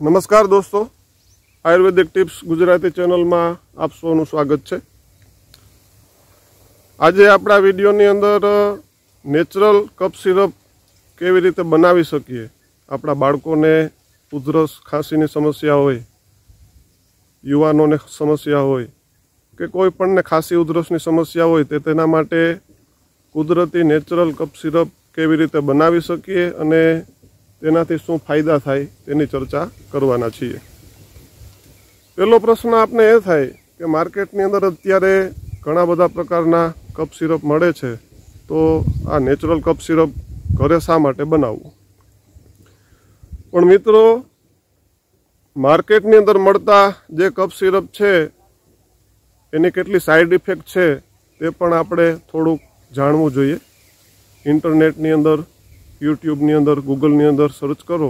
नमस्कार दोस्तों, Ayurvedic tips Gujarati channel में आप सौનું स्वागत है। आज अपना वीडियोनी अंदर नेचरल कफ सिरप केवी रीते बनावी सकीए। अपना बाळकोने उधरस खांसीनी समस्या होय, युवानोने समस्या होय के कोई पण ने खांसी उधरसनी समस्या होय ते तेना माटे कुदरती नेचरल कफ सिरप केवी रीते बनावी सकीए अने तेनाथी शुं फायदा थाय तेनी चर्चा करवाना छीए। पहलो प्रश्न आपने ए थाय के मार्केटनी अंदर अत्यारे घणा बधा प्रकारना कफ सिरप मळे छे, तो आ नेचरल कफ सिरप घरे शा माटे बनावવું? पण मित्रों, मार्केटनी अंदर मळता जे कफ सिरप छे एनी केटली साइड इफेक्ट छे ते पण आपणे थोडुंक जाणवुं जोईए। इंटरनेटनी अंदर, यूट्यूबनी अंदर, गूगलनी अंदर सर्च करो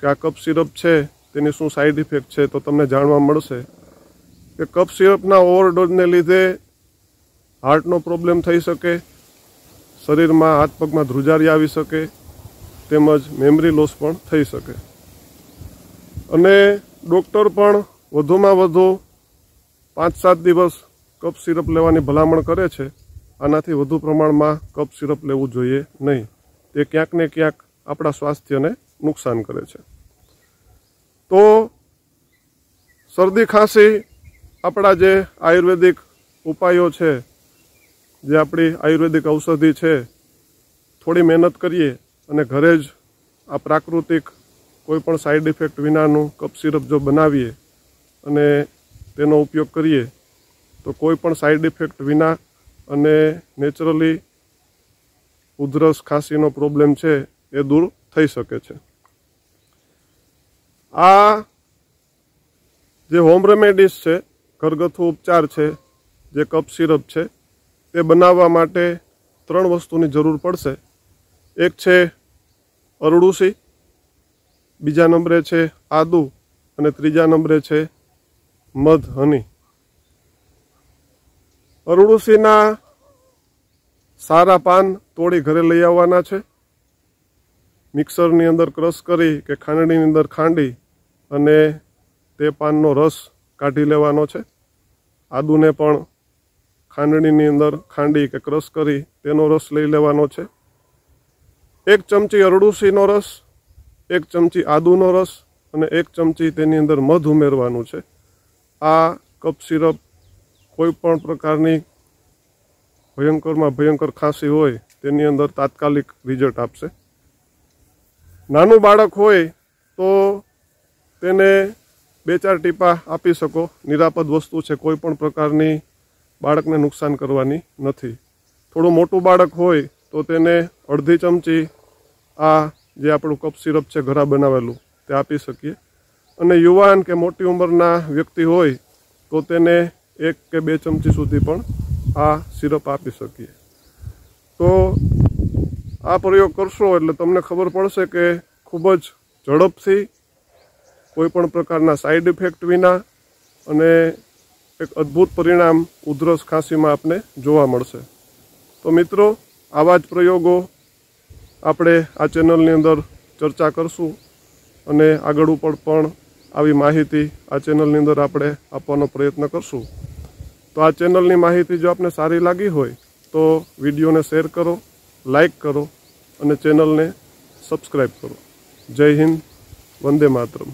कि आ कफ सिरप है तेनी शुं साइड इफेक्ट है, तो तमने जाणवा मळशे कि कफ सिरपना ओवरडोजने लीधे हार्टनो प्रॉब्लम थई शके, शरीर में हाथ पग में ध्रुजारी आवी शके, तेमज मेमरी लॉस पण थई शके। अने डॉक्टर पण वधुमां वधु 5-7 दिवस कफ सिरप लेवानी भलामण करे छे। आनाथी वधु प्रमाण में कफ सिरप लेवुं जोईए नहीं, ते क्यांक ने क्यांक आपणा स्वास्थ्यने नुकसान करे छे। तो सर्दी खांसी आपणा जे आयुर्वेदिक उपायो छे, जे आपणी आयुर्वेदिक औषधि छे, थोड़ी मेहनत करीए अने घरे ज आ प्राकृतिक कोईपण साइड इफेक्ट विनानुं कफ सिरप जो बनावीए अने तेनो उपयोग करीए तो कोईपण साइड इफेक्ट विना अने नेचरली उधरस खांसीनो प्रॉब्लम छे ए दूर थई शके छे। आ जे होम रेमेडीज छे, घरगथ्थु उपचार छे, जे कफ सिरप छे ते बनाववा माटे 3 वस्तुनी जरूर पड़शे। एक छे अरडुसी, बीजा नंबरे छे आदु अने त्रीजा नंबरे छे मध हनी। अरडुसीना सारा पान तोड़ी घरे लई आववाना छे। मिक्सरनी अंदर क्रश करी के खांडनी अंदर खांडी अने ते पाननो रस काढी लेवानो छे। आदुने पण खांडनी अंदर खांडी के क्रश करी तेनो रस लई लेवानो छे। 1 चमची अरडुसीनो रस, 1 चमची आदुनो रस अने 1 चमची तेनी अंदर मध उमेरवानुं छे। आ कफ सिरप कोईपण प्रकारनी भयंकर में भयंकर खांसी होय तेनी अंदर तात्कालिक रिजल्ट आपशे। नानुं बाळक होय तो तेने 2-4 टीपा आपी शको, निरापद वस्तु छे, कोईपण प्रकारनी बाळकने नुकसान करवानी नथी। थोड़ुं मोटुं बाळक होय तो तेने अर्धी चमची आ जे आपणुं कफ सिरप छे घरा बनावेलुं ते आपी शकीए। अने युवान के मोटी उंमરના व्यक्ति होय तो तेने 1 के 2 चमची सुधी पण आ सिरप आपी शकीए। तो आ प्रयोग करशो एटले तमने खबर पड़शे के खूब ज झड़पथी कोईपण प्रकारना साइड इफेक्ट विना अने एक अद्भुत परिणाम उधरस खांसी में आपने जोवा मळशे। तो मित्रों, आवा ज प्रयोगों आपणे आ चेनलनी अंदर चर्चा करशुं अने आगळ पण आवी माहिती आ चेनलनी अंदर आपणे आपवानो प्रयत्न करशुं। तो आ चेनलनी माहिती जो आपने सारी लागी होय तो विडियो ने शेर करो, लाइक करो अने चेनल ने सब्सक्राइब करो। जय हिंद, वंदे मातरम।